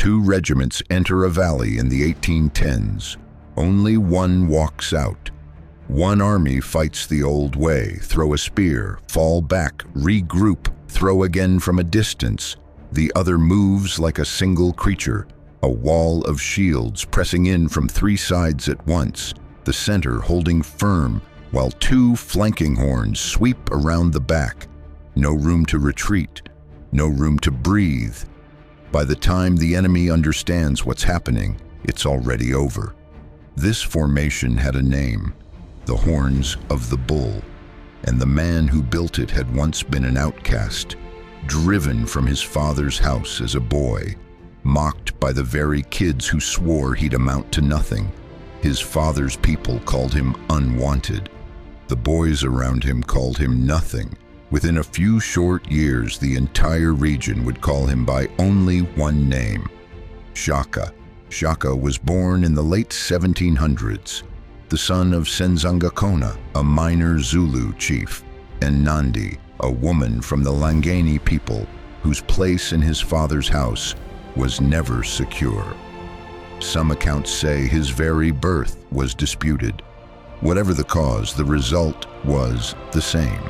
Two regiments enter a valley in the 1810s. Only one walks out. One army fights the old way, throw a spear, fall back, regroup, throw again from a distance. The other moves like a single creature, a wall of shields pressing in from three sides at once, the center holding firm, while two flanking horns sweep around the back. No room to retreat, no room to breathe. By the time the enemy understands what's happening, it's already over. This formation had a name, the Horns of the Bull, and the man who built it had once been an outcast, driven from his father's house as a boy, mocked by the very kids who swore he'd amount to nothing. His father's people called him unwanted. The boys around him called him nothing. Within a few short years, the entire region would call him by only one name, Shaka. Shaka was born in the late 1700s, the son of Senzangakona, a minor Zulu chief, and Nandi, a woman from the Langani people whose place in his father's house was never secure. Some accounts say his very birth was disputed. Whatever the cause, the result was the same.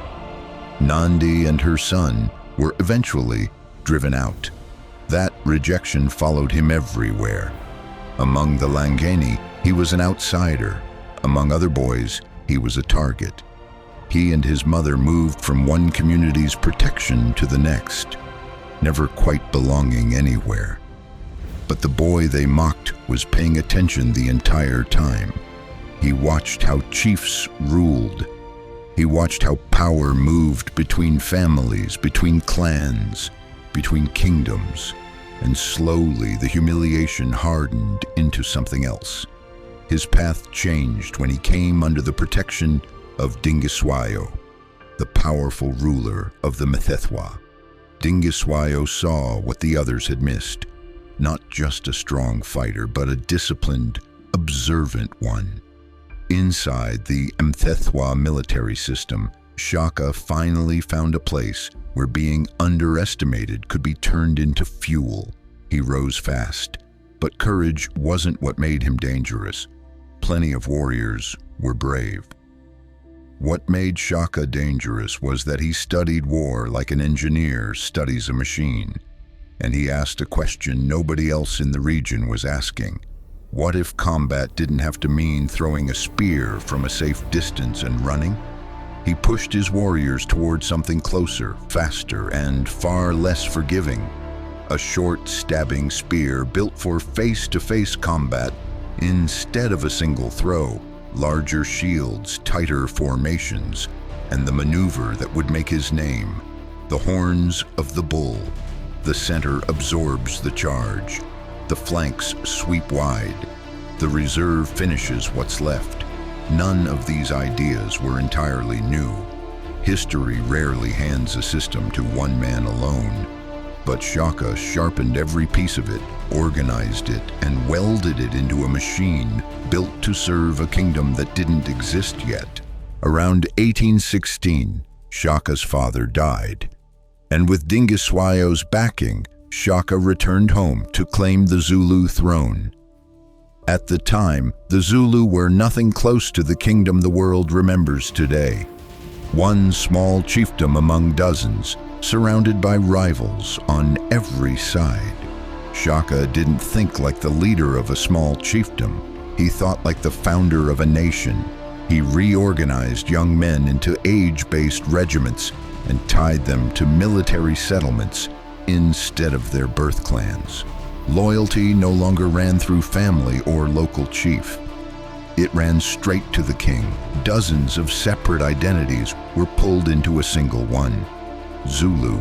Nandi and her son were eventually driven out. That rejection followed him everywhere. Among the Langani, he was an outsider. Among other boys, he was a target. He and his mother moved from one community's protection to the next, never quite belonging anywhere. But the boy they mocked was paying attention the entire time. He watched how chiefs ruled. He watched how power moved between families, between clans, between kingdoms, and slowly the humiliation hardened into something else. His path changed when he came under the protection of Dingiswayo, the powerful ruler of the Mthethwa. Dingiswayo saw what the others had missed, not just a strong fighter, but a disciplined, observant one. Inside the Mthethwa military system, Shaka finally found a place where being underestimated could be turned into fuel. He rose fast, but courage wasn't what made him dangerous. Plenty of warriors were brave. What made Shaka dangerous was that he studied war like an engineer studies a machine, and he asked a question nobody else in the region was asking. What if combat didn't have to mean throwing a spear from a safe distance and running? He pushed his warriors toward something closer, faster, and far less forgiving. A short, stabbing spear built for face-to-face combat instead of a single throw, larger shields, tighter formations, and the maneuver that would make his name, the Horns of the Bull. The center absorbs the charge. The flanks sweep wide. The reserve finishes what's left. None of these ideas were entirely new. History rarely hands a system to one man alone. But Shaka sharpened every piece of it, organized it, and welded it into a machine built to serve a kingdom that didn't exist yet. Around 1816, Shaka's father died. And with Dingiswayo's backing, Shaka returned home to claim the Zulu throne. At the time, the Zulu were nothing close to the kingdom the world remembers today. One small chiefdom among dozens, surrounded by rivals on every side. Shaka didn't think like the leader of a small chiefdom. He thought like the founder of a nation. He reorganized young men into age-based regiments and tied them to military settlements instead of their birth clans. Loyalty no longer ran through family or local chief. It ran straight to the king. Dozens of separate identities were pulled into a single one, Zulu.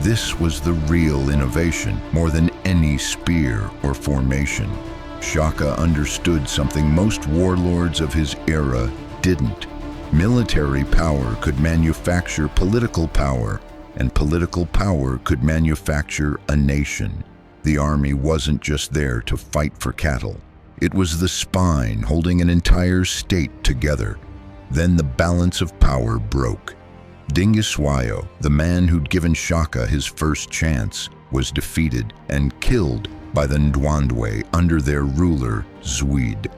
This was the real innovation, more than any spear or formation. Shaka understood something most warlords of his era didn't. Military power could manufacture political power, and political power could manufacture a nation. The army wasn't just there to fight for cattle. It was the spine holding an entire state together. Then the balance of power broke. Dingiswayo, the man who'd given Shaka his first chance, was defeated and killed by the Ndwandwe under their ruler, Zwide.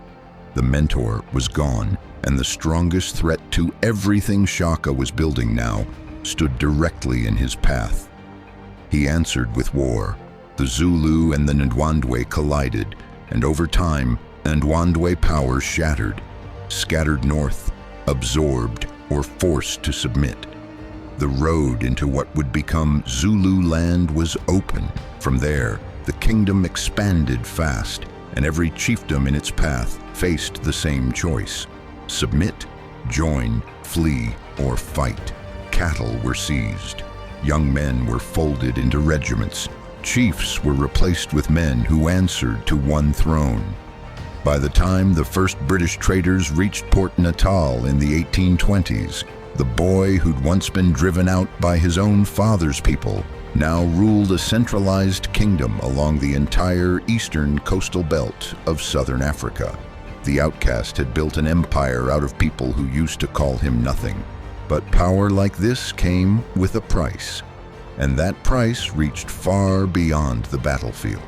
The mentor was gone, and the strongest threat to everything Shaka was building now stood directly in his path. He answered with war. The Zulu and the Ndwandwe collided, and over time, Ndwandwe power shattered, scattered north, absorbed, or forced to submit. The road into what would become Zululand was open. From there, the kingdom expanded fast, and every chiefdom in its path faced the same choice: submit, join, flee, or fight. Cattle were seized. Young men were folded into regiments. Chiefs were replaced with men who answered to one throne. By the time the first British traders reached Port Natal in the 1820s, the boy who'd once been driven out by his own father's people now ruled a centralized kingdom along the entire eastern coastal belt of southern Africa. The Outcast had built an empire out of people who used to call him nothing. But power like this came with a price, and that price reached far beyond the battlefield.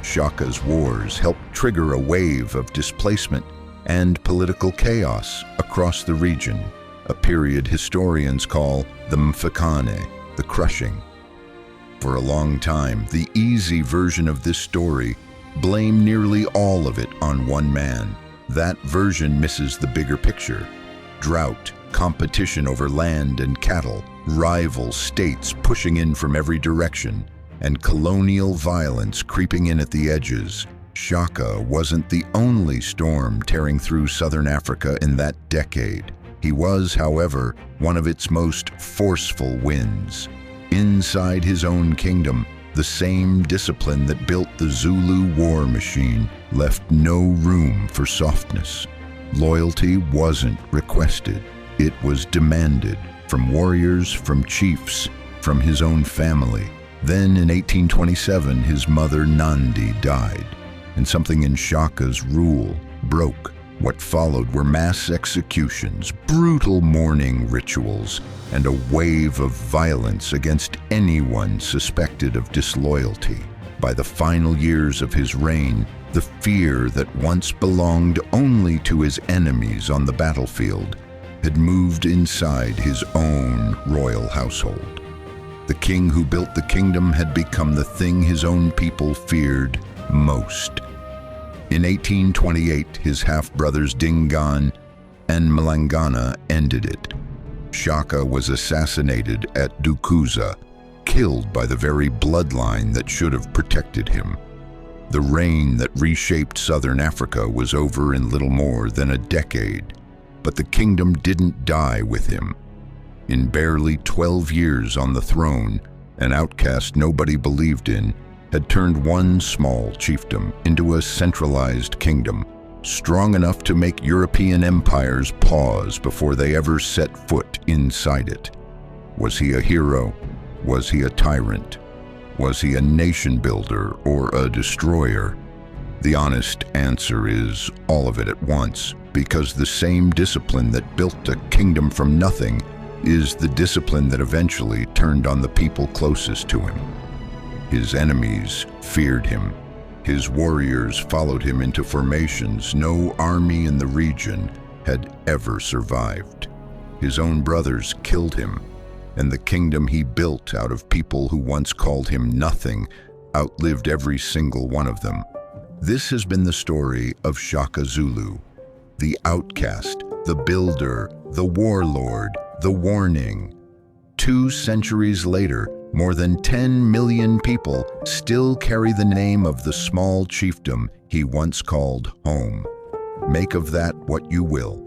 Shaka's wars helped trigger a wave of displacement and political chaos across the region, a period historians call the Mfakane, the crushing. For a long time, the easy version of this story blamed nearly all of it on one man. That version misses the bigger picture. Drought, competition over land and cattle, rival states pushing in from every direction, and colonial violence creeping in at the edges. Shaka wasn't the only storm tearing through southern Africa in that decade. He was, however, one of its most forceful winds. Inside his own kingdom, the same discipline that built the Zulu war machine left no room for softness. Loyalty wasn't requested. It was demanded from warriors, from chiefs, from his own family. Then in 1827, his mother Nandi died, and something in Shaka's rule broke. What followed were mass executions, brutal mourning rituals, and a wave of violence against anyone suspected of disloyalty. By the final years of his reign, the fear that once belonged only to his enemies on the battlefield had moved inside his own royal household. The king who built the kingdom had become the thing his own people feared most. In 1828, his half-brothers Dingaan and Mlangana ended it. Shaka was assassinated at Dukuza, killed by the very bloodline that should have protected him. The reign that reshaped southern Africa was over in little more than a decade, but the kingdom didn't die with him. In barely 12 years on the throne, an outcast nobody believed in had turned one small chiefdom into a centralized kingdom, strong enough to make European empires pause before they ever set foot inside it. Was he a hero? Was he a tyrant? Was he a nation builder or a destroyer? The honest answer is all of it at once, because the same discipline that built a kingdom from nothing is the discipline that eventually turned on the people closest to him. His enemies feared him. His warriors followed him into formations no army in the region had ever survived. His own brothers killed him, and the kingdom he built out of people who once called him nothing outlived every single one of them. This has been the story of Shaka Zulu, the outcast, the builder, the warlord, the warning. 2 centuries later, more than 10 million people still carry the name of the small chiefdom he once called home. Make of that what you will.